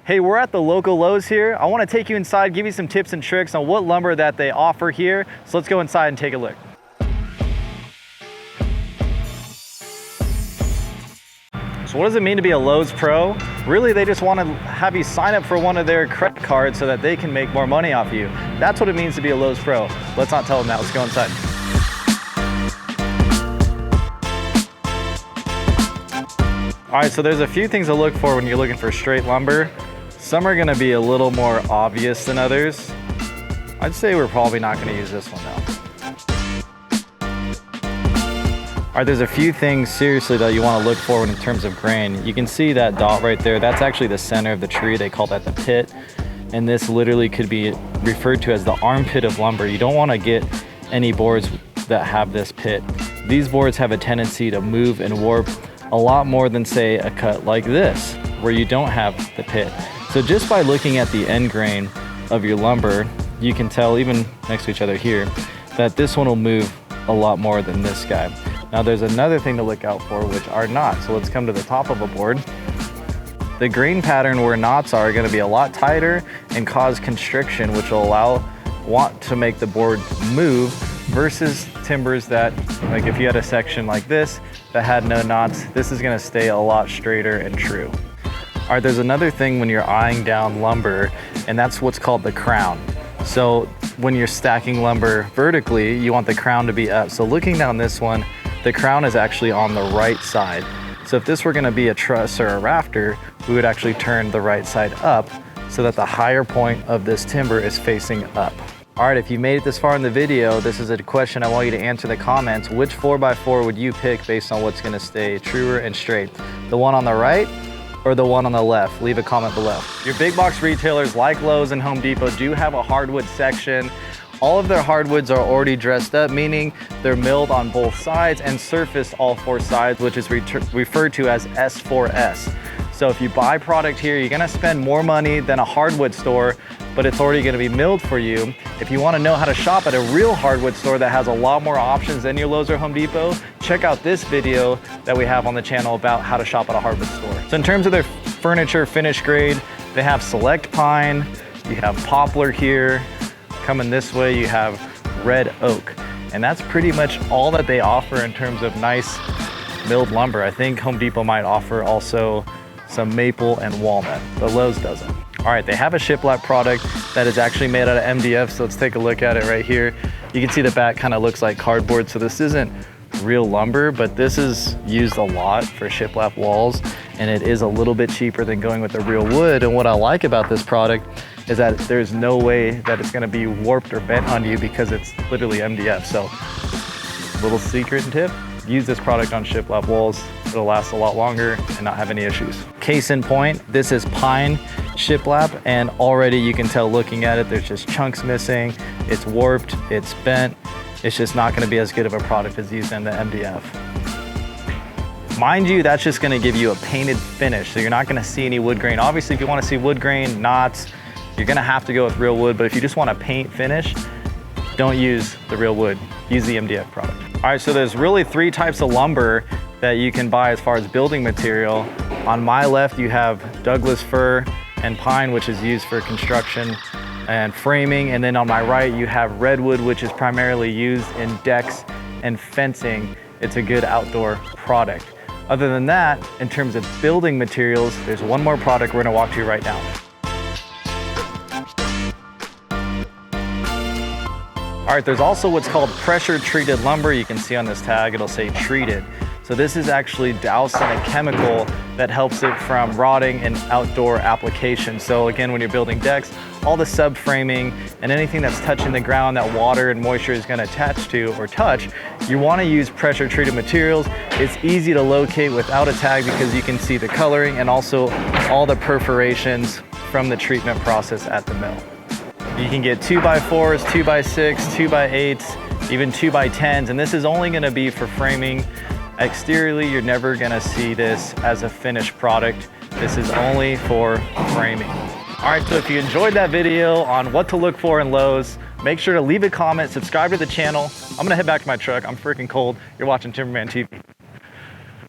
Hey, we're at the local Lowe's here. I want to take you inside, give you some tips and tricks on what lumber that they offer here. So let's go inside and take a look. So what does it mean to be a Lowe's Pro? Really, they just want to have you sign up for one of their credit cards so that they can make more money off you. That's what it means to be a Lowe's Pro. Let's not tell them that. Let's go inside. All right, so there's a few things to look for when you're looking for straight lumber. Some are gonna be a little more obvious than others. I'd say we're probably not gonna use this one though. All right, there's a few things seriously that you wanna look for in terms of grain. You can see that dot right there. That's actually the center of the tree. They call that the pit. And this literally could be referred to as the armpit of lumber. You don't wanna get any boards that have this pit. These boards have a tendency to move and warp a lot more than say a cut like this, where you don't have the pit. So just by looking at the end grain of your lumber, you can tell even next to each other here, that this one will move a lot more than this guy. Now there's another thing to look out for, which are knots. So let's come to the top of a board. The grain pattern where knots are gonna be a lot tighter and cause constriction, which will want to make the board move, versus timbers that, like if you had a section like this that had no knots, this is gonna stay a lot straighter and true. All right, there's another thing when you're eyeing down lumber, and that's what's called the crown. So when you're stacking lumber vertically, you want the crown to be up. So looking down this one, the crown is actually on the right side. So if this were gonna be a truss or a rafter, we would actually turn the right side up so that the higher point of this timber is facing up. All right, if you made it this far in the video, this is a question I want you to answer in the comments. Which 4x4 would you pick based on what's gonna stay truer and straight? The one on the right or the one on the left? Leave a comment below. Your big box retailers like Lowe's and Home Depot do have a hardwood section. All of their hardwoods are already dressed up, meaning they're milled on both sides and surfaced all four sides, which is referred to as S4S. So if you buy product here, you're gonna spend more money than a hardwood store, but it's already gonna be milled for you. If you wanna know how to shop at a real hardwood store that has a lot more options than your Lowe's or Home Depot, check out this video that we have on the channel about how to shop at a hardwood store. So in terms of their furniture finish grade, they have select pine, you have poplar here. Coming this way, you have red oak. And that's pretty much all that they offer in terms of nice milled lumber. I think Home Depot might offer also some maple and walnut, but Lowe's doesn't. All right, they have a shiplap product that is actually made out of MDF, so let's take a look at it right here. You can see the back kind of looks like cardboard, so this isn't real lumber, but this is used a lot for shiplap walls, and it is a little bit cheaper than going with the real wood. And what I like about this product is that there's no way that it's gonna be warped or bent on you because it's literally MDF. So, little secret and tip, use this product on shiplap walls. It'll last a lot longer and not have any issues. Case in point, this is pine shiplap, and already you can tell looking at it, there's just chunks missing, it's warped, it's bent. It's just not gonna be as good of a product as used in the MDF. Mind you, that's just gonna give you a painted finish, so you're not gonna see any wood grain. Obviously, if you wanna see wood grain, knots, you're gonna have to go with real wood, but if you just want a paint finish, don't use the real wood, use the MDF product. All right, so there's really three types of lumber that you can buy as far as building material. On my left, you have Douglas fir and pine, which is used for construction and framing. And then on my right, you have redwood, which is primarily used in decks and fencing. It's a good outdoor product. Other than that, in terms of building materials, there's one more product we're gonna walk to right now. All right, there's also what's called pressure treated lumber. You can see on this tag, it'll say treated. So this is actually doused in a chemical that helps it from rotting in outdoor applications. So again, when you're building decks, all the subframing and anything that's touching the ground that water and moisture is gonna attach to or touch, you wanna use pressure treated materials. It's easy to locate without a tag because you can see the coloring and also all the perforations from the treatment process at the mill. You can get 2x4s, 2x6, 2x8s, even 2x10s, and this is only gonna be for framing. Exteriorly, you're never gonna see this as a finished product. This is only for framing. All right, so if you enjoyed that video on what to look for in Lowe's, make sure to leave a comment, subscribe to the channel. I'm gonna head back to my truck. I'm freaking cold. You're watching TMBRMAN TV.